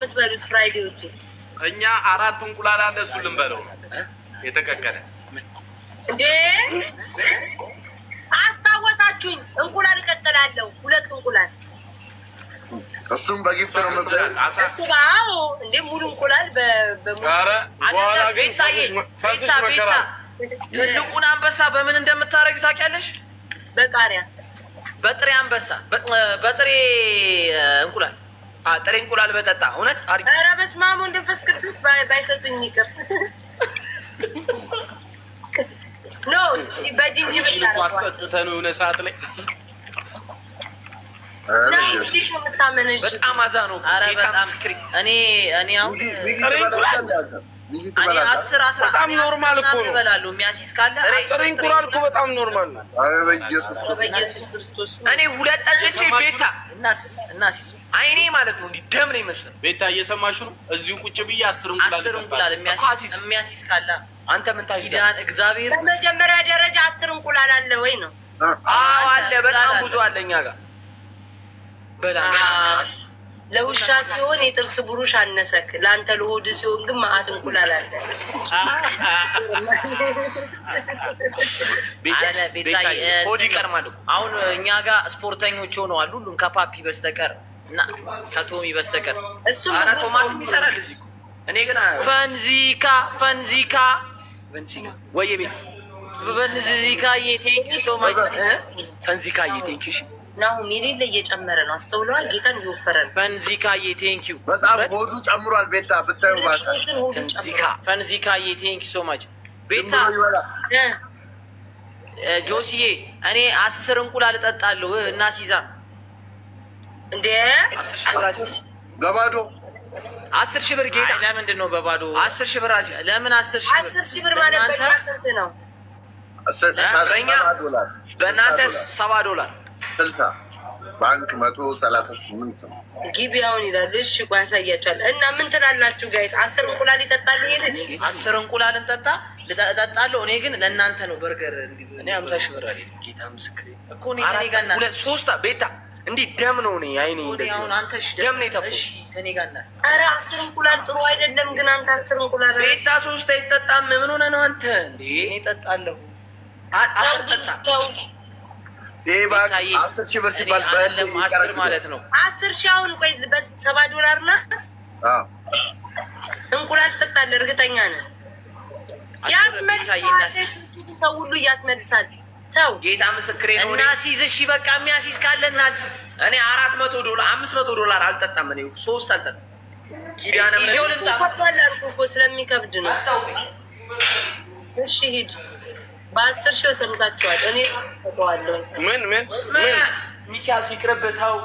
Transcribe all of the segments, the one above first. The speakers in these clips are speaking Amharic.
የምትበሉት ፍራይዴዎቹ? እኛ 4 እንቁላል አለ እሱን ልንበለው የተቀቀለ እንዴ አስታወሳችሁኝ። እንቁላል እቀጥላለሁ 2 እንቁላል እሱም በጊፍት ነው መብላት። አዎ እንዴ ሙሉ እንቁላል ኧረ በኋላ ግን ፈስሽ መከራ። ትልቁን አንበሳ በምን እንደምታረጊው ታውቂያለሽ? በቃሪያ በጥሬ አንበሳ በጥሬ እንቁላል ጥሬ እንቁላል በጠጣ እውነት አሪፍ። ኧረ በስመ አብ ወወልድ ወመንፈስ ቅዱስ ባይሰጡኝ ይቅር። ኖ በጅንጅብል አስጠጥተን የሆነ ሰዓት ላይ በጣም አዛ ነው። እኔ አሁን በጣም ኖርማል እኮ ነው። እበላለሁ የሚያሲዝ ካለ ጥሬ እንቁላል እኮ በጣም ኖርማል ነው። በኢየሱስ ክርስቶስ እኔ 2 ጠጥቼ ቤታ እናሲዝ አይኔ ማለት ነው እንዲህ ደም ነው ይመስላል። ቤታ እየሰማሽ ነው? እዚሁ ቁጭ ብዬ 10 እንቁላል የሚያሲዝ ካለ አንተ ምን ታይዛን? እግዚአብሔር በመጀመሪያ ደረጃ 10 እንቁላል አለ ወይ ነው? አዎ አለ፣ በጣም ብዙ አለ እኛ ጋር በላ። ለውሻ ሲሆን የጥርስ ብሩሽ አነሰክ፣ ለአንተ ለሆድ ሲሆን ግን ማአት እንቁላል አለ። ሆድ ይቀርማል። አሁን እኛ ጋር ስፖርተኞች ሆነዋል ሁሉም ከፓፒ በስተቀር እና ከቶሚ በስተቀር። ኧረ ቶማስም ይሰራል እዚህ። እኔ ግን ፈንዚካ ወይ ቤት ፈንዚካዬ ቴንኪው ሶ ማች ፈንዚካዬ ቴንኪው። ናሁም የሌለ እየጨመረ ነው። አስተውለዋል። ጌታን እየወፈረ ነው። ፈንዚካዬ ቴንኪው። በጣም ሆዱ ጨምሯል። ቤታ ብታዩ ፈንዚካዬ ቴንኪው ሶ ማች ቤታ። ጆሲዬ እኔ 10 እንቁላል እጠጣለሁ እና ሲዛ እንዴ 10 ሺህ ብር ጌታ። ለምንድን ነው በባዶ 10 ሺህ ብር? ለምን 10 ሺህ ብር? 10 ሺህ ብር ማለት በእናንተ ነው። በእናንተ $70 60 ባንክ 138 ነው። ጊቢያውን ይላል። እሺ ቆይ ያሳያችኋል። እና ምን ትላላችሁ ጋይስ? 10 እንቁላል ይጠጣል ይሄ ልጅ? 10 እንቁላል እጠጣለሁ። እኔ ግን ለእናንተ ነው በርገር። እኔ 50 ሺህ ብር አይደል ጌታ ምስክሬ እኮ ነው። እኔ ጋር እና 3 ቤታ እንዲህ ደም ነው። እኔ አይኔ እንደዚህ አሁን አንተ ደም ነው የተፈው። እሺ ከኔ ጋር እናስ። ኧረ 10 እንቁላል ጥሩ አይደለም ግን አንተ 10 እንቁላል ቤታ 3 አይጠጣም። ምን ሆነ ነው አንተ እንዴ? እኔ እጠጣለሁ። አጠጣ ይሄ ባክ 10 ሺህ ብር ሲባል በለም 10 ማለት ነው። 10 ሺህ አሁን ቆይ $7 ናት። አዎ እንቁላል ትጠጣለህ እርግጠኛ ነህ? ያስመልሳል። ሰው ሁሉ ያስመልሳል። ተው ጌታ ምስክሬ ነው። እና ሲዝ እሺ በቃ የሚያሲዝ ካለ እና ሲዝ። እኔ $400 $500 አልጠጣም። እኔ 3 አልጠጣም። ኪዳነ ምሕረት እኮ ስለሚከብድ ነው። እሺ ሂድ። በ10 ሺህ ሰምታችኋል። እኔ ተጠዋለሁ። ምን ሚኪያስ ይቅርብታው።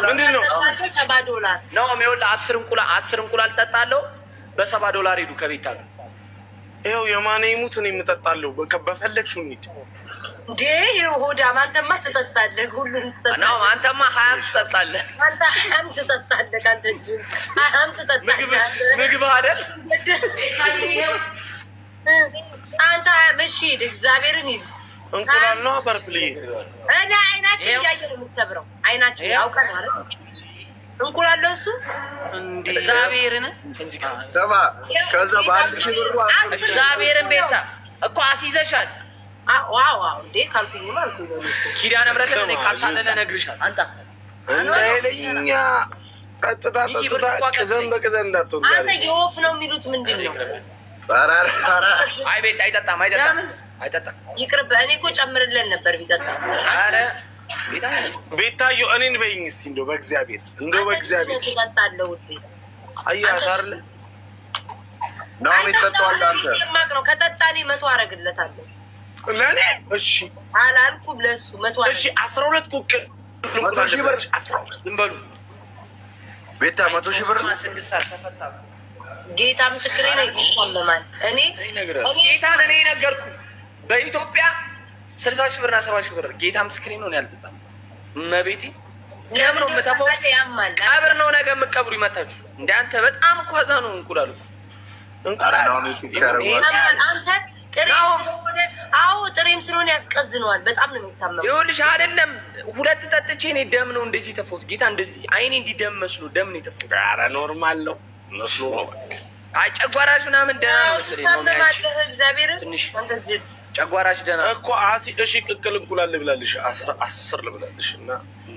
ምንድን ነው $7 ነው የሚወላ 10 እንቁላል ጠጣለሁ። በ$7 ሄዱ ከቤት አሉ። ይኸው የማኔ ሙት ነው የምጠጣለሁ። በፈለግሽው እንሂድ እንዴ። ይኸው ሆዳም አንተማ ትጠጣለህ፣ ሁሉን ትጠጣለህ። ነው አንተማ 20 ትጠጣለህ። አንተ 20 ትጠጣለህ። አንተ እንጂ 20 ትጠጣለህ። ምግብ አይደል አንተ? እሺ ሂድ፣ እግዚአብሔርን ሂድ። እንቁላል ነው በርፕሊ። እኔ አይናችን እያየ ነው የምትሰብረው። አይናችን ያውቃል ማለት እንቁላል ነው እሱ። እግዚአብሔርን ሰማ። ከዛ በ1 ሺህ ብር እግዚአብሔርን ቤታ እኮ አስይዘሻል። ዋው እንዴ ካልኩኝ ማለት ነው። ኪዳነ ምሕረትን እኔ ካልታለለ እነግርሻለሁ። አንተ እንደኛ ቀጥታ ቅዘን በቅዘን እንዳትሆን። አንተ የወፍ ነው የሚሉት ምንድን ነው? አይ ቤት አይጠጣም። ይቅርብ። እኔ እኮ ጨምርለን ነበር ቢጠጣ። ኧረ ቤታዮ እኔን በይኝ እስኪ እንደው በእግዚአብሔር ትጠጣለህ ውዴ። አያት አይደለ ነው የሚጠጣው። አንተ ነው ከጠጣ እኔ 100 አደርግለታለሁ ለእኔ። እሺ አላልኩም ለእሱ 100። እሺ 12 ቁቅ 100 ሺህ ብር 12 ዝም በሉ ቤታ 100 ሺህ ብር 6 ሰዓት ተፈታ። ጌታ ምስክሬ ነው። ይቆማል። እኔ ጌታን እኔ ነገርኩህ። በኢትዮጵያ 60 ሺህ ብርና 70 ሺህ ብር ጌታ ምስክሬ ነው። ያልጠጣም መቤቴ ደም ነው የምተፋው። ቀብር ነው ነገ የምትቀብሩ ይመታችሁ እንደ አንተ በጣም እኮ አዛ ነው እንቁላሉ። አንተ አዎ ጥሬም ስለሆነ ያስቀዝነዋል። በጣም ነው የሚታመመው። ይኸውልሽ አይደለም 2 ጠጥቼ እኔ ደም ነው እንደዚህ ተፎት ጌታ እንደዚህ አይኔ እንዲደም መስሎ ደም ነው የተፎት። ኧረ ኖርማል ነው መስሎ ነው። አይ ጨጓራሽ ምናምን ደህና ነው መሰለኝ። እግዚአብሔር ትንሽ ጨጓራሽ ደህና እኮ እሺ ቅቅል እንቁላል ልብላልሽ 10 ልብላልሽ እና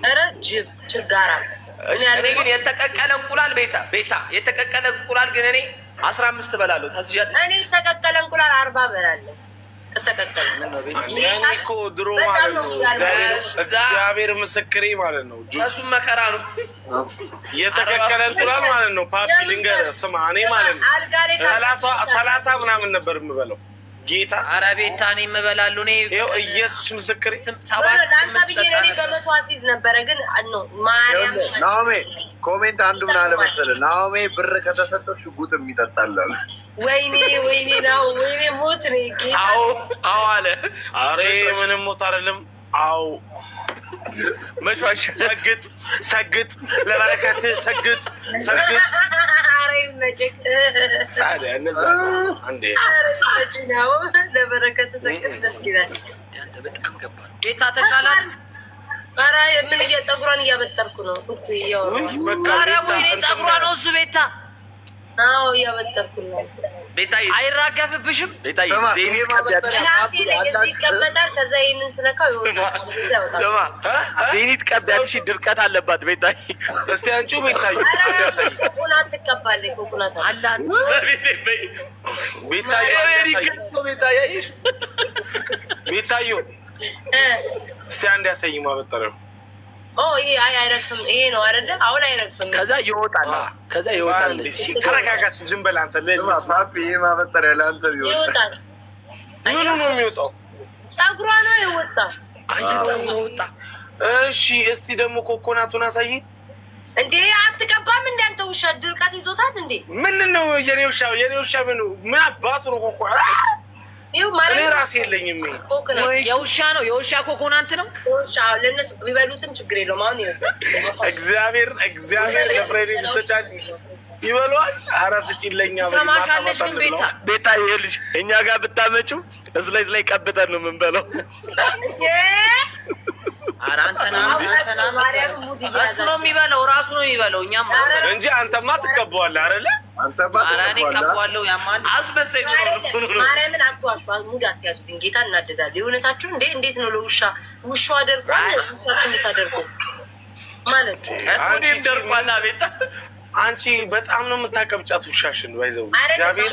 ኧረ ጅብ ችጋራ። እኔ ግን የተቀቀለ እንቁላል ቤታ የተቀቀለ እንቁላል ግን እኔ 15 እበላለሁ። ታስጃለሽ? እኔ የተቀቀለ እንቁላል 40 እበላለሁ። ከተቀቀለ ምን ነው ቤታ? እኔ እኮ ድሮ ማለት ነው እግዚአብሔር ምስክሬ ማለት ነው። እሱም መከራ ነው። የተቀቀለ እንቁላል ማለት ነው። ፓፒ ልንገርህ ስማ፣ እኔ ማለት ነው 30 ምናምን ነበር የምበላው ጌታ። ኧረ ቤታ እኔ የምበላለሁ። እኔ ይኸው ኢየሱስ ምስክሬ 7 ብዬ እኔ በመቶ አሲዝ ነበረ ግን ነው ማርያም ናኦሜ ኮሜንት አንዱ ምን አለ መሰለህ፣ ናኦሜ ብር ከተሰጠው ሽጉጥ የሚጠጣል አለ። ወይኔ ነው ወይኔ ሞት ነው ጌታ። አዎ አለ። ኧረ ምንም ሞት አይደለም። አዎ መጫወቻ ሰግጥ ለበረከት ሰግጥ። ኧረ ይመችክ ታዲያ እነዛ አንዴ ነው ለበረከት ሰግጥ። ደስ ይላል። አንተ በጣም ገባህ ቤታ ተሻላት። ኧረ ምን ፀጉሯን እያበጠርኩ ነው እኮ ኧረ ወይኔ ፀጉሯ ነው እሱ ቤታ። አዎ እያበጠርኩ ነው ቤታ። አይራገፍብሽም ቤታ? ዜኒት ቀዳትሽ ይቀመጣል። ከዛ ይሄንን ስለካው ይወጣል። ስማ ዜኒት ቀዳትሽ ድርቀት አለባት ቤታ። እስቲ አንቺ ቤታዬ ኮኮናት ትቀባለች። ኮኮናት አላት ቤታዬ እስቲ አንድ ያሳይ ማበጠረው። ይሄ አይረግፍም። ይሄ ነው አይደለ? አሁን አይረግፍም። ከዛ ይወጣል። ተረጋጋት። ዝም በል አንተ። ፓፒ ይሄ ማበጠሪያ ለአንተ ይወጣል። ምኑ ነው የሚወጣው? ፀጉሯ ነው የወጣው። ወጣ። እሺ እስቲ ደግሞ ኮኮናቱን አሳይ። እንዴ አትቀባም? እንደ አንተ ውሻ ድርቀት ይዞታል እንዴ? ምን ነው የኔ ውሻ ምን አባቱ ነው ኮኮናት? እኔ ራሴ የለኝም። የውሻ ነው የውሻ ኮኮናንት ነው የውሻ። ለእነሱ ቢበሉትም ችግር የለውም። አሁን እግዚአብሔር ለፍሬድ ይሰጫል ይበሏል። ኧረ ስጪለኛ ሰማሻለሽ። ግን ቤታ ይኸውልሽ እኛ ጋር ብታመጪው እስላይ ላይ ቀብተን ነው የምንበለው። ኧረ አንተና እሱ ነው የሚበለው፣ ራሱ ነው የሚበለው። እኛም እንጂ አንተማ ትቀበዋለህ አይደለ? ኧረ እኔ እቀበዋለሁ። ያማል አስመሰይ ነው። ማርያምን አትዋሹ፣ ሙድ አትያዙብኝ። ጌታ እናደዳል። የእውነታችሁ እንዴት ነው ውሻው አደርጓል። ውሻችሁ እንዴት አደርጎ ማለት እኔም ደርቋላ ቤታ። አንቺ በጣም ነው የምታቀብጫት ውሻሽን። ባይዘው እግዚአብሔር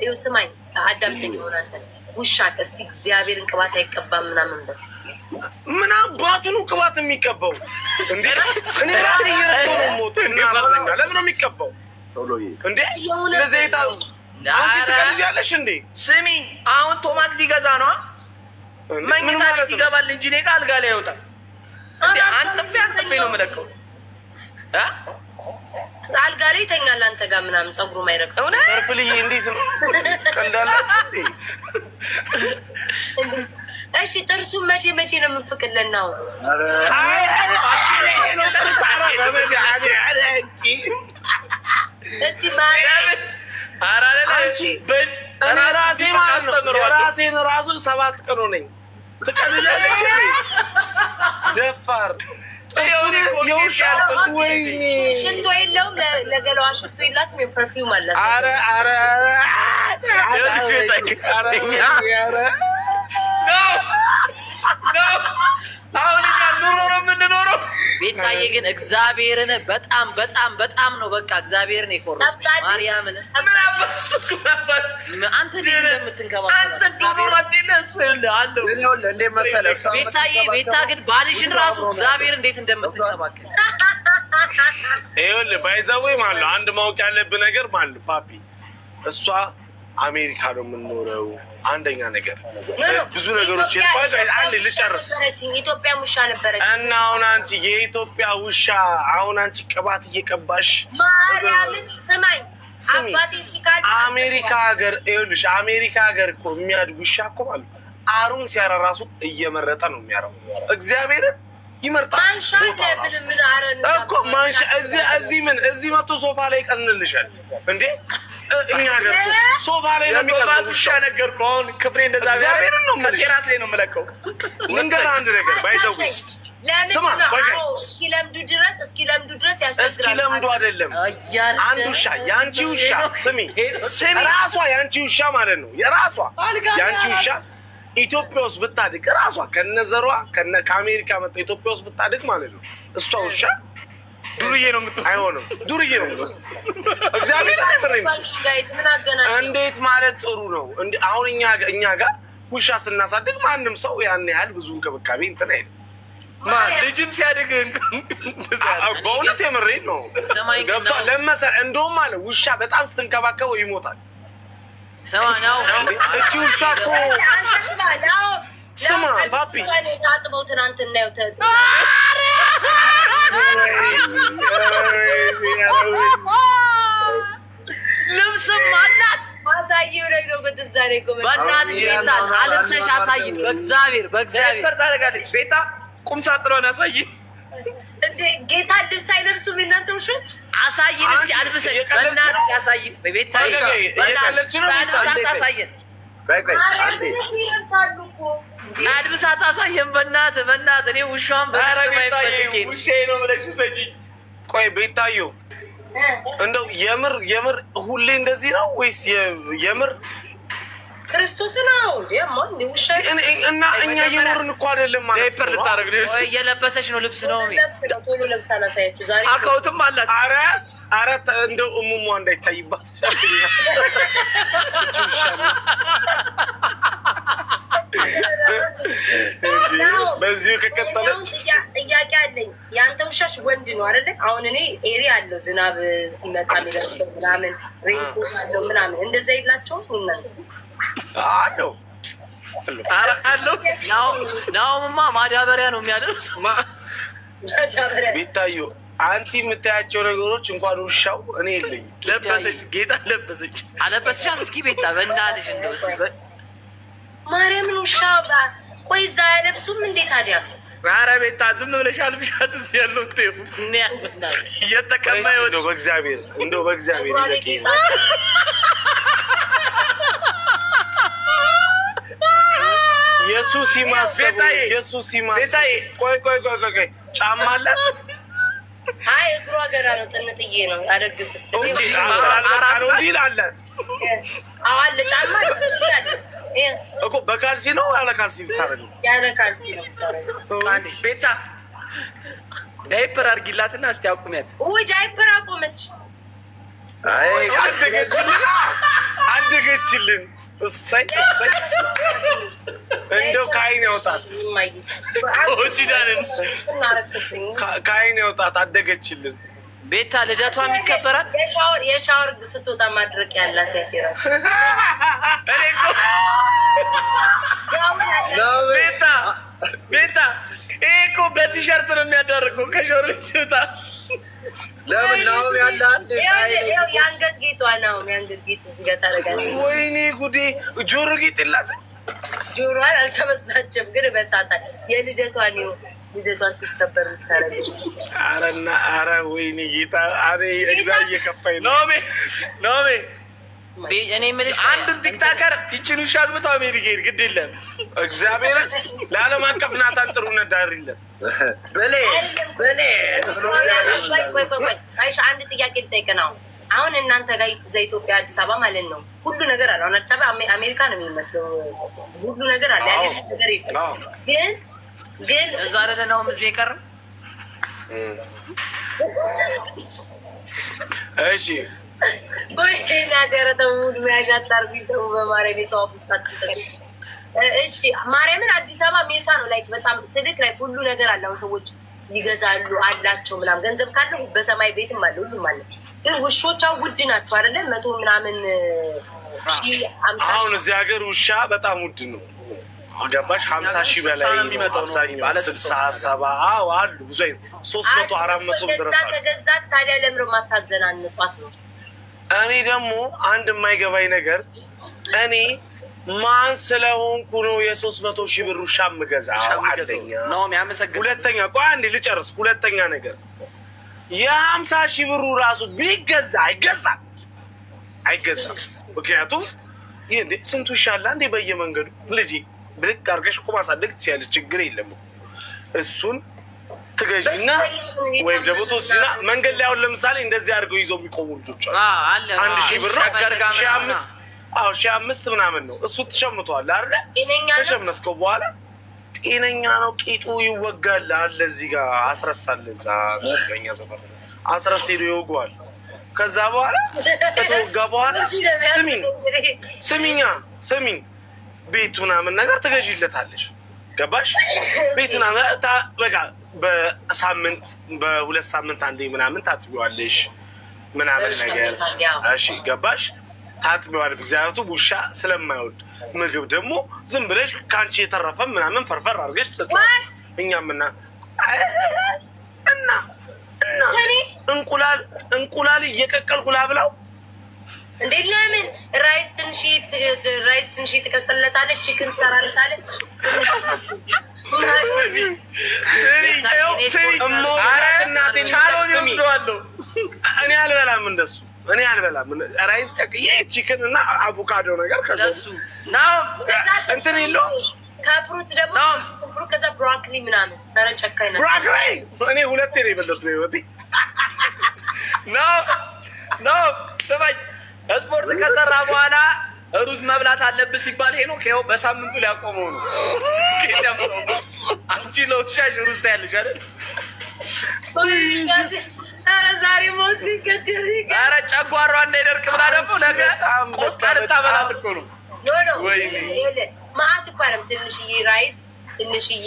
ይኸው ስማኝ፣ አዳምጠኝ። ሆናተ ውሻ እስኪ እግዚአብሔርን ቅባት አይቀባም ምናምን በል። ምን አባቱ ነው ቅባት የሚቀባው እንዴ? እኔ ራሴ እየረሳሁ ነው ሞት እና ለምን ነው የሚቀባው እንዴ? ለዘይታ አንቺ ትቀልጃለሽ እንዴ? ስሚ አሁን ቶማስ ሊገዛ ነው መኝታ ቤት ይገባል እንጂ እኔ ጋር አልጋ ላይ አይወጣም እንዴ? አንተ ነው የምለቀው አልጋ ላይ ይተኛል አንተ ጋር ምናምን ፀጉሩ ማይረቅ ፐርፕልዬ እንዴት ነው ቀልዳላት እንዴ? እሺ ጥርሱን መቼ ነው የምንፍቅልን ነው? እስቲ ማለት ራሴን ራሱ 7 ቀን ሆነኝ። ትቀልጃለሽ ደፋር። ሽቶ የለውም ለገላዋ ሽቶ የላትም። የፐርፊውም አላት። አሁን እኛ ኑሮ ነው የምንኖረው። ቤታዬ ግን እግዚአብሔርን በጣም ነው በቃ እግዚአብሔርን የኮረው ማርያምን አንተ ቤታ ግን ባልሽን ራሱ እግዚአብሔር እንዴት እንደምትንከባከብ ይኸውልህ ባይዘዌ ማለት ነው። አንድ ማወቅ ያለብህ ነገር ማለት ፓፒ እሷ አሜሪካ ነው የምንኖረው። አንደኛ ነገር ብዙ ነገሮች አንድ ልጨርስ። ኢትዮጵያ ውሻ ነበረች እና አሁን አንቺ የኢትዮጵያ ውሻ አሁን አንቺ ቅባት እየቀባሽ ማርያምን ስማኝ አባቴ ሲካል አሜሪካ ሀገር ይኸውልሽ አሜሪካ ሀገር እኮ የሚያድግ ውሻ እኮ ማለት አሩን ሲያራ ራሱ እየመረጠ ነው የሚያረው። እግዚአብሔርን ይመርጣል። ማንሻ ምን አረን እኮ ማንሻ እዚህ መጥቶ ሶፋ ላይ ይቀዝንልሻል እንዴ? እኛ ሀገር ሶፋ ላይ ነው የሚቀርበው ውሻ። ነገርኩህ አሁን ክፍሬ እንደዛ እግዚአብሔርን ነው የምልሽ። ከቴራስ ላይ ነው የምለቀው። ልንገርህ አንድ ነገር ባይዘው ስማ፣ እስኪለምዱ ድረስ ያስቸግራል። እስኪለምዱ አይደለም አንድ ውሻ የአንቺ ውሻ ስሚ ራሷ የአንቺ ውሻ ማለት ነው የራሷ የአንቺ ውሻ ኢትዮጵያ ውስጥ ብታድግ ራሷ ከነዘሯ ከአሜሪካ መጣ ኢትዮጵያ ውስጥ ብታድግ ማለት ነው እሷ ውሻ ዱርዬ ነው የምትሆነው። አይሆንም ዱርዬ ነው የምትሆነው። እግዚአብሔር አይፈረም። እንዴት ማለት ጥሩ ነው። አሁን እኛ ጋር ውሻ ስናሳድግ ማንም ሰው ያን ያህል ብዙ እንክብካቤ እንትን አይልም። ልጅም ሲያድግ በእውነት የምሬት ነው ገብቷል። ለመሰለህ እንደውም አለ ውሻ በጣም ስትንከባከበው ይሞታል። እቺ ውሻ እኮ ስማ ፓፒ ታጥበው ትናንትና ልብስም አላት አሳይው ላይ ነው ከተዛሬ በእናትሽ ቤታ አልብሰሽ አሳይን። በእግዚአብሔር ታደርጋለች ቤታ ቁም ሳጥኗን አሳይን። ጌታ ልብስ አይለብሱም እናንተ ውሾች። አሳይን እስኪ አልብሰሽ በእናትሽ አሳይን። ቤታ አሳይን አልብሳት አሳየን በእናትህ እኔ ውሻውን ውሻዬ ነው ብለሽ ውሰጂ። ቆይ ቤታዮ እንደው የምር ሁሌ እንደዚህ ነው ወይስ የምር ክርስቶስ ነው ውሻ እና እኛ እየኖርን እኮ አይደለም ማለት ነው። ልታረግ እየለበሰች ነው ልብስ ነው ቶሎ ለብሳ ላሳያችሁ ዛሬ አካውትም አላት። ኧረ እንደው እሙሟ እንዳይታይባት በዚሁ ከቀጠለች ጥያቄ አለኝ። የአንተ ውሻሽ ወንድ ነው አይደለ? አሁን እኔ ኤሪ አለው ዝናብ ሲመጣ የሚለብሰው ምናምን ሬንኮት አለው ምናምን እንደዛ የላቸውም እናንተ? አለው ናውማ ማዳበሪያ ነው የሚያለብሰው። ቤታዮ አንቺ የምታያቸው ነገሮች እንኳን ውሻው እኔ የለኝም። ለበሰች ጌታ ለበሰች አለበስሻት። እስኪ ቤታ በእናትሽ እንደው ማርያምን ውሻ ቆይ እዛ አያለብሱም እንዴ ታዲያ? ኧረ ቤታ ዝም ብለሽ አልብሻት። እዚህ ያለው ቴፉ እየተቀማ ይወጣ በእግዚአብሔር እንደው በእግዚአብሔር ኢየሱስ ይማሰብ ኢየሱስ ይማሰብ። ቆይ ጫማ አላት? አይ እግሯ ገና ነው ጥንጥዬ ነው አደግስ አላት አለ ጫማ እኮ በካልሲ ነው ያለ ካልሲ ብታረገው ያለ ካልሲ ነው ብታረገው። ቤታ ዳይፐር አድርጊላትና እስቲ አቁሚያት። ወይ ዳይፐር አቆመች። አይ አደገችልን። እሰይ እንደው ከዓይን ያውጣት ከዓይን ያውጣት። አደገችልን ቤታ ልደቷም ይከበራል። የሻወር ስትወጣ ማድረቅ ያላት ቤታ ይሄ እኮ በቲሸርት ነው የሚያደርገው ከሻወር ሲወጣ። ለምን ነው ያለ አንዴ የአንገት ጌጧ ነው የአንገት ጌጥ እዚህ ጋር ታደርጋለች። ወይኔ ጉዴ! ጆሮ ጌጥ የላት። ጆሮዋን አልተመሳቸም ግን በሳታል የልደቷ ነው ልደቷ ሲከበር ታረጋለች። ኧረ ወይኔ ጌታ! አሬ እግዛ እየከፋኝ ነው። ኖሜ እኔ የምልሽ አንድን ቲክታከር ይችን ውሻ አግብተው አሜሪካ ሄድ ግድ የለም እግዚአብሔር ለዓለም አቀፍ ናታን ጥሩነት ዳሪለት በሌ አይሻ አንድ ጥያቄ ልጠይቅ ነው። አሁን እናንተ ጋር እዛ ኢትዮጵያ አዲስ አበባ ማለት ነው ሁሉ ነገር አለ። አሁን አዲስ አበባ አሜሪካ ነው የሚመስለው ሁሉ ነገር አለ ያለ ነገር የለም። ግን እዛ አይደለ ነው እዚህ የቀረው። እሺ ወይ ናደረተው ሙሉ ያጃታር ቢተው በማርያም የሰው አፍስታት። እሺ ማርያምን አዲስ አበባ አሜሪካ ነው ላይክ በጣም ስልክ ላይ ሁሉ ነገር አለ። ሰዎች ይገዛሉ አላቸው ምናምን ገንዘብ ካለው በሰማይ ቤትም አለ ሁሉም አለ። ግን ውሾቻው ውድ ናቸው አይደለ? 100 ምናምን ሺህ 50 አሁን እዚህ ሀገር ውሻ በጣም ውድ ነው። ገባሽ? 50 ሺህ በላይ የሚመጣው ባለ 60 70 አሉ ብዙ 300 400 ድረስ አለ። ከገዛክ ታዲያ ለምን ማታዘናንጧት ነው? እኔ ደግሞ አንድ የማይገባኝ ነገር እኔ ማን ስለሆንኩ ነው የ300 ሺህ ብር ውሻ የምገዛው? አንደኛ ነው የሚያመሰግነው። ሁለተኛ ቆይ አንዴ ልጨርስ። ሁለተኛ ነገር የ50 ሺህ ብሩ ራሱ ቢገዛ አይገዛም አይገዛም። ምክንያቱም ይህ እንዴ ስንቱ ይሻላል እንዴ በየመንገዱ ልጅ ብልቅ አድርገሽ እኮ ማሳደግ ትችያለሽ፣ ችግር የለም። እሱን ትገዢና ወይም ደግሞ ትወስጂና መንገድ ላይ አሁን ለምሳሌ እንደዚህ አድርገው ይዘው የሚቆሙ ልጆች አሉ። 1000 ብር 1500 ምናምን ነው እሱ ተሸምቷል አይደል? ተሸምተው በኋላ ጤነኛ ነው ቂጡ ይወጋል አለ እዚህ ጋር አስረሳል እዛ ገኛ ሰፈር አስረስ ሄዶ ይወጋዋል። ከዛ በኋላ ከተወጋ በኋላ ስሚኝ ቤት ምናምን ነገር ትገዢለታለሽ። ገባሽ? ቤት ምናምን በቃ በሳምንት በ2 ሳምንት አንዴ ምናምን ታጥቢዋለሽ ምናምን ነገር። እሺ ገባሽ? ታጥቢዋለሽ። እግዚአብሔርቱ ውሻ ስለማይወድ ምግብ ደግሞ ዝም ብለሽ ካንቺ የተረፈ ምናምን ፈርፈር አድርገሽ ትሰጪዋለሽ። እኛም እና እንቁላል እየቀቀልኩ ላብላው እንዴ? ለምን ራይስ ትንሽ ትቀቅልለታለች፣ ቺክን ትሰራለታለች። እኔ አልበላም እንደሱ እኔ አልበላም። ራይስ ቀቅዬ ቺክን እና አቮካዶ ነገር ከሱ እንትን የለውም። ከፍሩት ደግሞ ፍሩት ከዛ ብሮኮሊ ምናምን ተረጨካይ ነው። ብሮኮሊ እኔ 2 ነው የበለጥኩት በህይወቴ። ስማኝ ስፖርት ከሰራ በኋላ ሩዝ መብላት አለብህ ሲባል ይሄ ነው ከው በሳምንቱ ሊያቆመው ነው። አንቺ ለውሻሽ ሩዝ ታያለሽ አይደል? ኧረ ዛሬ ሞት ሊገደል ኧረ ጨጓሯ እንዳይደርቅ ብላ ደግሞ ነገ ቆስጣ ልታበላት እኮ ነው። ማአት እኮ አይደለም። ትንሽዬ ራይስ፣ ትንሽዬ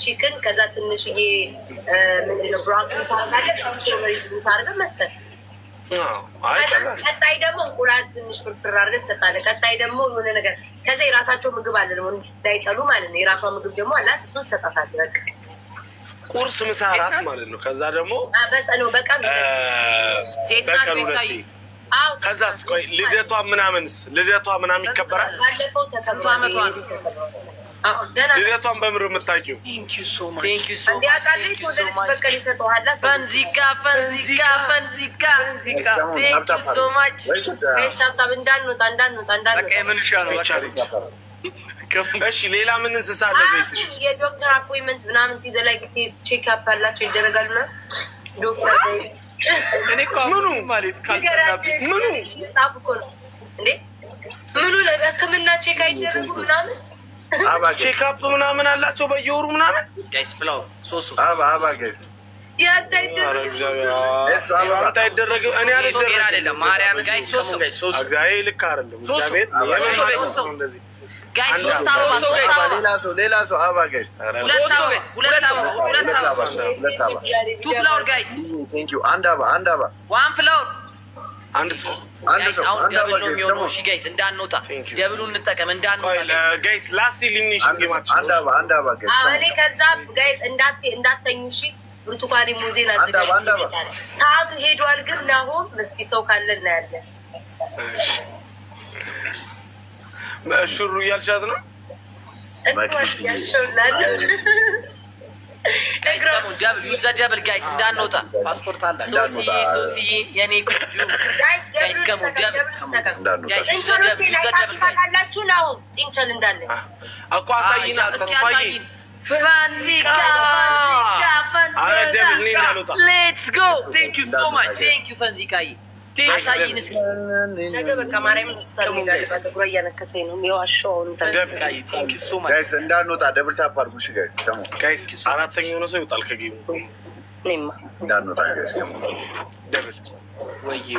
ቺክን፣ ከዛ ትንሽዬ ምንድነው ብሮኮሊ ታደርጋለህ መስጠት። ቀጣይ ደግሞ እንቁላል ትንሽ ፍርፍር አድርገህ ትሰጣለህ። ቀጣይ ደግሞ የሆነ ነገር ከዛ የራሳቸው ምግብ አለ ደግሞ እንዳይጠሉ ማለት ነው። የራሷ ምግብ ደግሞ አላት፣ እሱን ትሰጣታለህ። በቃ ቁርስ፣ ምሳ፣ እራት ማለት ነው። ከዛ ደግሞ በቀን ሁለቴ። ከዛስ ቆይ ልደቷ ምናምን ይከበራል። ባለፈው ተከብሯል። ልደቷን በምር የምታውቂው እሺ። ሌላ ምን እንስሳ አለ ቤትሽ? የዶክተር አፖይንትመንት ምናምን ትይዘህ ላይ ቼክ አፕ አላቸው ይደረጋሉ። ዶክተር ምኑ ለህክምና ቼክ አይደረጉ ምናምን ቼክ አፕ ምናምን አላቸው በየወሩ ምናምን አይደረግም። እኔ አልደረግም። ማርያም ጋይስ እግዚአብሔር ልክ አይደለም። እግዚአብሔር እንደዚህ ሌላ ሰው አባ ጋይስ አንድ አባ አንድ ሰው ጋይስ እንዳንወጣ ደብሉን እንጠቀም እንዳንወጣ ጋይስ ላስት ሊሚኔሽን ጌማችን አንድ አባ ጋይስ እኔ ከዛ ጋይስ እንዳትተኙ እሺ። ብርቱካኔ ሙዜና ሰዓቱ ሄዷል፣ ግን ናሆም እስኪ ሰው ካለ እናያለን። ሹሩ እያልሻት ነው ደብል ጋይስ እንዳንወጣ ፓስፖርት አለ። ሶሲ የኔ ቆንጆ ጋይስ ከሙ ካላችሁ ናሆም ጢንቸል እንዳለ እኮ አሳይና ተስፋዬ ሌትስ ጎ ቴንክ ዩ ሶ ማች ቴንክ ዩ ፈንዚካዬ አሳይን እስኪ ነገ በቃ ማርያምን ሆስፒታል ሄዳለች። በትግሯ እያነከሰኝ ነው የዋሻውን ፈንዚካዬ ቴንክ ዩ ሶ ማች ጋይስ እንዳንወጣ ደብል ታፕ አድርጉ። እሺ ጋይስ አራተኛው የሆነ ሰው ይወጣል ከጌሙ። እኔማ እንዳንወጣ ጋይስ ደብል ወይዬ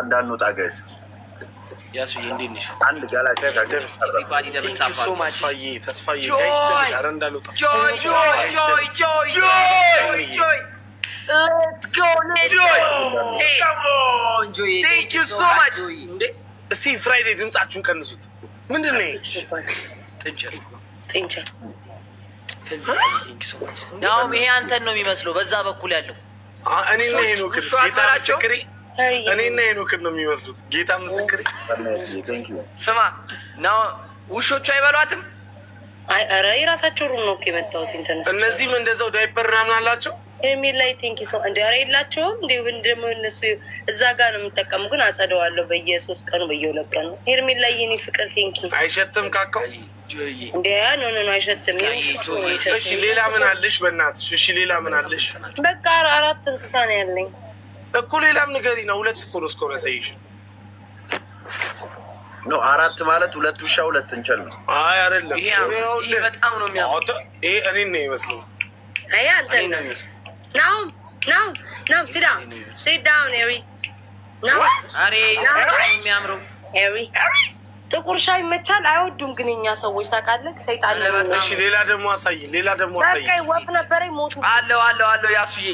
እንዳንወጣ ጋይስ ያሱ እንዴት ነሽ? አንድ ጋላቻ ጋይስ ባዲ ደብል ታፕ ተስፋዬ ጋይስ ኧረ እንዳልወጣ ጆይ let's go hey come on joy thank you so much እስቲ ፍራይዴ ድምጻችሁን ቀንሱት። ምንድን ነው ጥንቸል thank you so much now ይሄ አንተን ነው የሚመስለው በዛ በኩል ያለው እኔና ሄኖክ ጌታ ምስክሬ እኔና ሄኖክ ነው የሚመስሉት። ጌታ ምስክሬ ስማ now ውሾቹ አይበሏትም። ኧረ የራሳቸው ሩም ነው እኮ የመጣሁት። ኢንተርኔት እነዚህም እንደዛው ዳይፐር ምናምን አላቸው። ሄርሜላ ላይ ቲንክ ሶ እንደ ኧረ የላቸውም እንደ ደግሞ እነሱ እዛ ጋር ነው የምጠቀሙ፣ ግን አጸደዋለሁ በየ3 ቀኑ በየ2 ቀኑ። ሄርሜላ ላይ የኔ ፍቅር ቲንክ አይሸትም ካካው እንደ ኖ አይሸትም። እሺ ሌላ ምን አለሽ በእናትሽ? እሺ ሌላ ምን አለሽ? በቃ 4 እንስሳ ነው ያለኝ እኮ። ሌላም ንገሪ ነው። 2 እኮ ነው እስካሁን ያሳይሽ። ኖ 4 ማለት 2 ውሻ 2 እንቸል ነው። አይ አይደለም፣ ይሄ በጣም ነው የሚያምረው። ይሄ እኔን ነው የሚመስለው። አይ አንተ ነው sit down ኤሪ ነው። አሬ የሚያምረው ኤሪ ጥቁር ሻይ ይመቻል። አይወዱም ግን እኛ ሰዎች ታውቃለህ፣ ሰይጣን ነው። እሺ ሌላ ደግሞ አሳይ፣ ሌላ ደግሞ አሳይ። በቃ ወፍ ነበረ ሞቱ። አለው ያሱዬ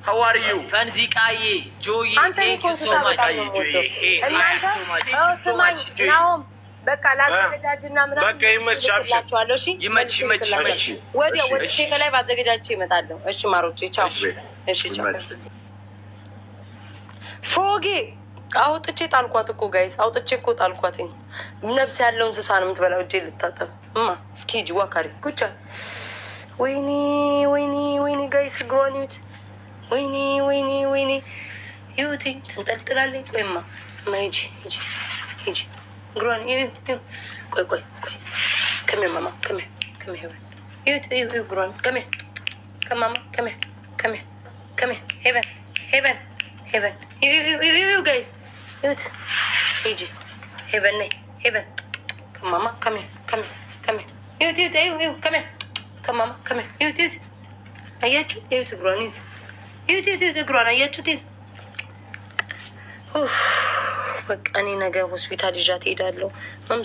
how are you ፈንዚቃዬ ጆዬ thank you so much ጆዬ እናንተ ስማኝ ነው። በቃ ላዘጋጃጅና ምናምን በቃ ይመችሻለሁ። እሺ ይመች ወዲያ ወጥቼ ከላይ ባዘጋጃጅ ይመጣለሁ። እሺ ማሮቼ ቻው። እሺ ቻው ፎጌ አውጥቼ ጣልኳት እኮ ጋይስ፣ አውጥቼ እኮ ጣልኳት። ነፍስ ያለው እንስሳ ነው የምትበላው። እጄ ልታጠብ እስኪ ሂጂ ዋካሪ ኩቻ። ወይኔ ጋይስ እግሯን ይዩት። ወይኔ ይዩት፣ ተንጠልጥላለች። ቆይማ ሂጂ እግሯን ይዩት። ቆይ ከሚር ማማ ከሚር ይዩት እግሯን ከሚር ከማማ ከሚር ሄቨን you guys ይዩት። ሂጂ ሄቨን ነይ ሄቨን ከማማ come here ይዩት ከማማ come here ይዩት አያችሁ? ይዩት እግሯን ይዩት እግሯን አያችሁት? በቃ እኔ ነገ ሆስፒታል ይዣት እሄዳለሁ። አም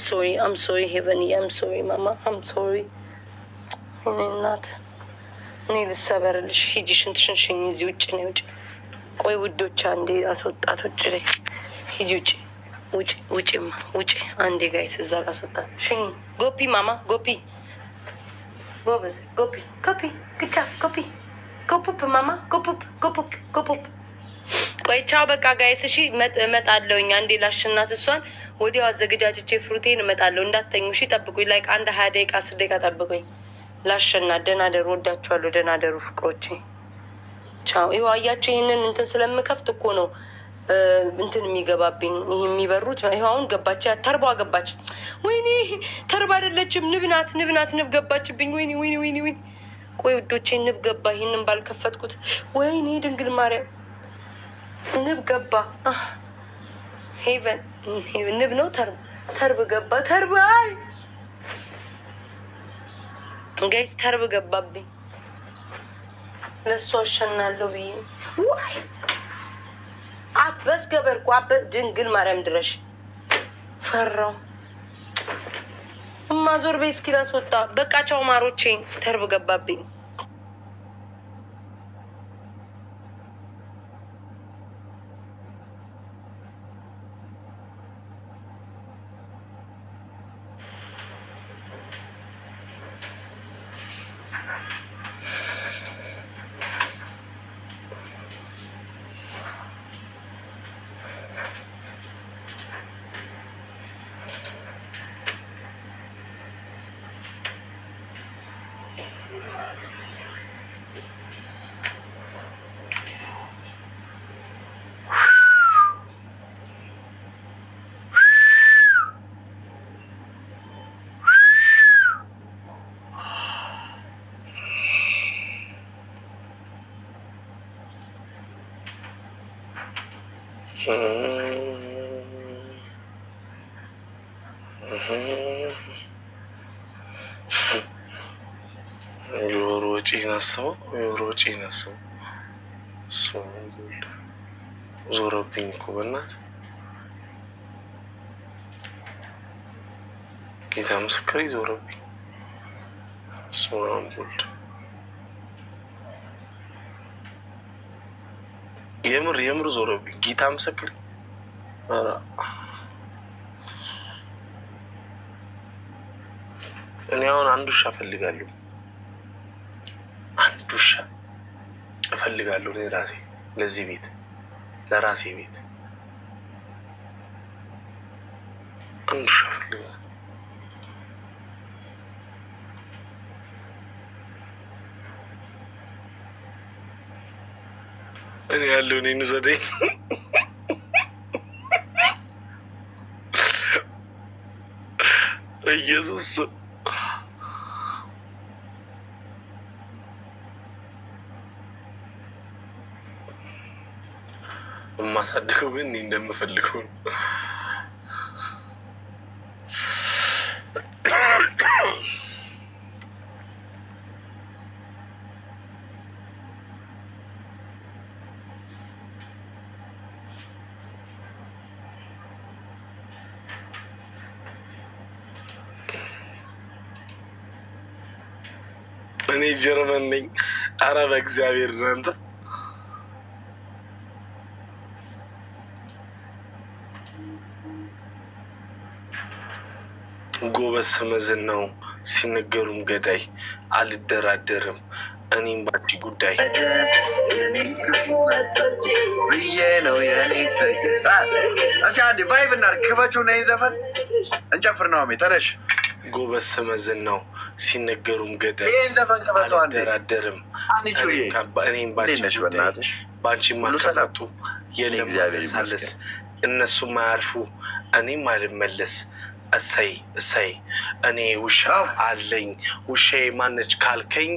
ሶሪ ሄቨን አም ሶሪ ማማ አም ሶሪ። እኔ እናት እኔ ልሰበርልሽ። ሂጂ ሽንትሽን ሽኝ። እዚህ ውጭ ነው ውጭ። ቆይ ውዶች አንዴ አስወጣት ውጭ ላይ ሂጂ ውጭ አንዴ ጋይስ እዛ ጋር አስወጣት ሽኝ። ጎፒ ማማ ጎፒ ጎበዝ ጎፒ ግቻ ጎፑፕ ማማ ጎፑፕ። ቆይ ቻው በቃ ጋይስ እሺ እመጣለሁኝ። አንዴ ላሽናት እሷን ወዲያው አዘገጃጅቼ ፍሩቴን እመጣለሁ። እንዳትተኙ እሺ ጠብቁኝ። ላይክ አንድ 20 ደቂቃ 10 ደቂቃ ጠብቁኝ። ላሽናት። ደህና ደሩ። ወዳችኋለሁ። ደህና ደሩ ፍቅሮቼ። ቻው። ይኸው አያችሁ ይሄንን እንትን ስለምከፍት እኮ ነው እንትን የሚገባብኝ። ይሄ የሚበሩት ይኸው አሁን ገባች። ተርቧ ገባች። ወይኔ ተርባ አይደለችም፣ ንብ ናት። ንብ ገባችብኝ። ወይኔ ቆይ ውዶቼ ንብ ገባ። ይሄንን ባልከፈትኩት። ወይኔ ድንግል ማርያም ንብ ገባ። ሄቨን ንብ ነው። ተርብ ገባ። ተርብ አይ ጋይስ ተርብ ገባብኝ። ለእሱ አሸናለሁ ብዬ ዋይ አበስ ገበርኩ። ድንግል ማርያም ድረሽ ፈራው። ማዞር ቤት እስኪ ላስወጣ። በቃ ቻው ማሮቼ። ተርብ ገባብኝ። የወር ወጪ ናስበው ዞረብኝ እኮ በእናትህ ጌታ ምስክሬ ዞረብኝ። ስማምቡልድ የምር ዞረብኝ ጌታ ምስክሬ። እኔ አሁን አንድ ውሻ እፈልጋለሁ። እኔ ራሴ ለዚህ ቤት ለራሴ ቤት አንድ ውሻ እፈልጋለሁ። እኔ ያለው እኔን ዘዴኝ ኢየሱስ የማሳድገው ግን እኔ እንደምፈልገው ነው። እኔ ጀርመን ነኝ። ኧረ በእግዚአብሔር እናንተ ጎበዝ ስመዝን ነው ሲነገሩም ገዳይ አልደራደርም እኔም ባንቺ ጉዳይ ብዬ ነው የኔ አንዴ ቫይብ እናድርግ። ክፈችው ነይ ዘፈን እንጨፍር ነው ተነሽ። ጎበዝ ስመዝን ነው ሲነገሩም ገዳይ ይሄን ዘፈን ክፈቱ አንዴ። አልደራደርም እኔም ባንቺ ማከራቱ የለም ሳለስ እነሱም አያርፉ እኔም አልመለስ እሰይ እሰይ እኔ ውሻ አለኝ ውሻዬ ማነች ካልከኝ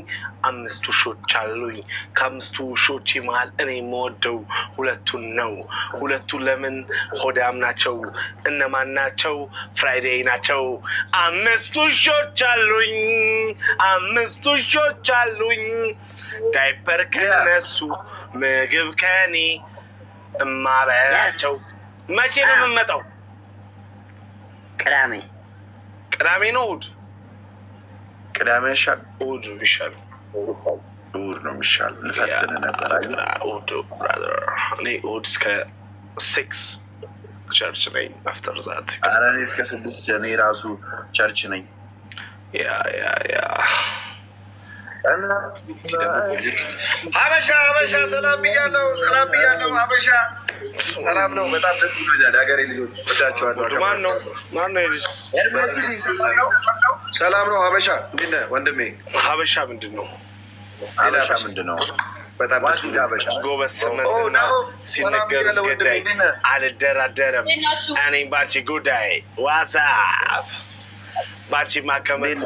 5 ውሾች አሉኝ። ከ5 ውሾች መሀል እኔ የምወደው 2ቱን ነው። 2ቱ ለምን ሆዳም ናቸው። እነማን ናቸው? ፍራይዴይ ናቸው። 5 ውሾች አሉኝ 5 ውሾች አሉኝ። ዳይፐር ከነሱ ምግብ ከኔ እማበላቸው። መቼ ነው የምመጣው? ቅዳሜ ነው። እሑድ ቅዳሜ ይሻል። እሑድ ነው የሚሻለው። እሑድ ነው የሚሻለው። ልፈትን ነበር እሑድ ብራዘር። እኔ እሑድ እስከ 6 ቸርች ነኝ። አፍተር ዛት ኧረ እኔ እስከ 6 እኔ ራሱ ቸርች ነኝ። ያ ሀበሻ ሰላም ብያለሁ። ሀበሻ ሰላም ነው። በጣም ደስ ብሎኛል። የሀገሬ ልጆች ወዳችኋለሁ። ማን ነው ልጅ? ሰላም ነው። ሀበሻ እንዴት ነህ ወንድሜ? ሀበሻ ምንድን ነው? በጣም ጎበዝ ስመዝና ሲነገር ገዳይ አልደራደርም እኔም ባንቺ ጉዳይ ዋሳብ ባንቺ ማከመት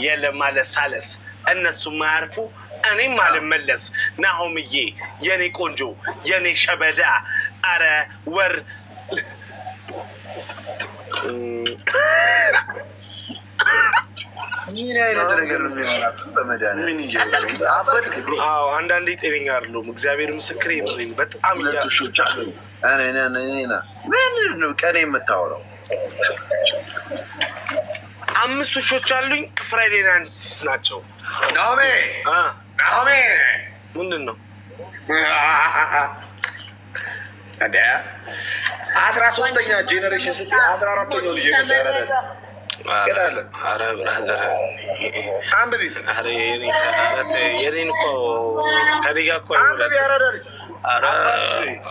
የለም ማለሳለስ እነሱ ማያርፉ እኔም አልመለስ። ናሆምዬ የኔ ቆንጆ የኔ ሸበዳ አረ ወር ምን አይነት ነገር ነው የሚሆነው? በመድኃኒዓለም አንዳንዴ ጤነኛ አይደለሁም። እግዚአብሔር ምስክሬ ነው። በጣም እያሾች አሉ። ምን ቀኔ የምታወራው? 5 ውሾች አሉኝ። ፍራይዴ ናቸው። ናሆሜ ምንድን ነው? 13ኛ ጄኔሬሽን ስትይ 14ኛው ልጅ ኧረ ብራዘር አንብቢ። የኔን እኮ ከእኔ ጋር እኮ አንብቢ። አራዳ ልጅ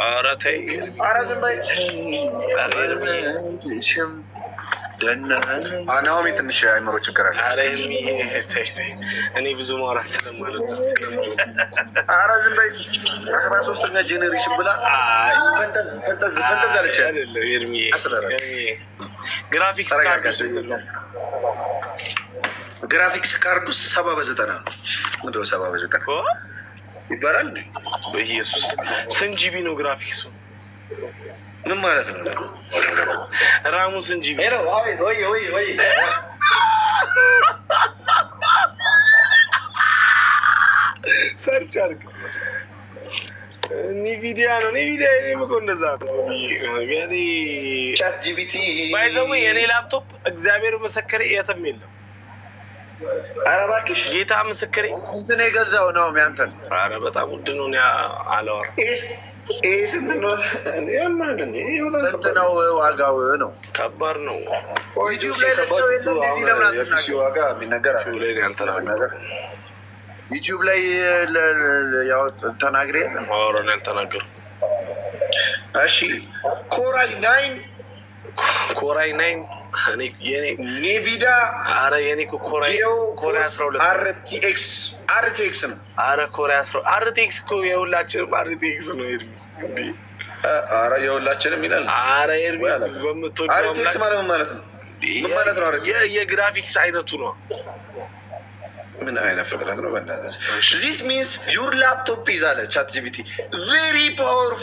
ኧረ ተይ ናሆሚ ትንሽ አይምሮ ችግር አለ። እኔ ብዙ ማውራት ስለማለት ነው። ኧረ ዝም በይ። 13ኛ ጄኔሬሽን ብላ ፈንጠዝ አለች። ግራፊክስ ካርዱ 70/90 ነው። ምንድን ነው 70/90 ይባላል? በኢየሱስ ስንት ጂቢ ነው ግራፊክሱ? ምን ማለት ነው? ራሙ ስንት ጂቢ? ወይ ሰርች አድርግ። ኒቪዲያ ነው። ኒቪዲያ እኔም እኮ እንደዛ ነው። ቻት ጂፒቲ ባይዘው የኔ ላፕቶፕ እግዚአብሔር ምስክሬ የትም የለም። ኧረ እባክሽ ጌታ ምስክሬ እንትን የገዛው ነው ያንተን። ኧረ በጣም ውድ ነው። አላወራም። ይሄ ስንት ነው? ስንት ነው ዋጋው? ነው ከባድ ነው። ዩቲዩብ ላይ ዋጋ የሚነገር ዩቲዩብ ላይ ተናግሬ ማወራን ያልተናገሩ። እሺ ኮራይ ናይን ኔቪዳ አረ የኔ ኮሪያ 12 አርቲኤክስ ነው። አረ ኮሪያ አርቲኤክስ እኮ የሁላችንም አርቲኤክስ ነው። አረ የሁላችንም ይላል። አረ በምትወደው አርቲኤክስ ማለት ምን ማለት ነው? ምን ማለት ነው? የግራፊክስ አይነቱ ነው። ምን አይነት ፍጥረት ነው? በእናትህ this means your laptop is አለ ChatGPT very powerful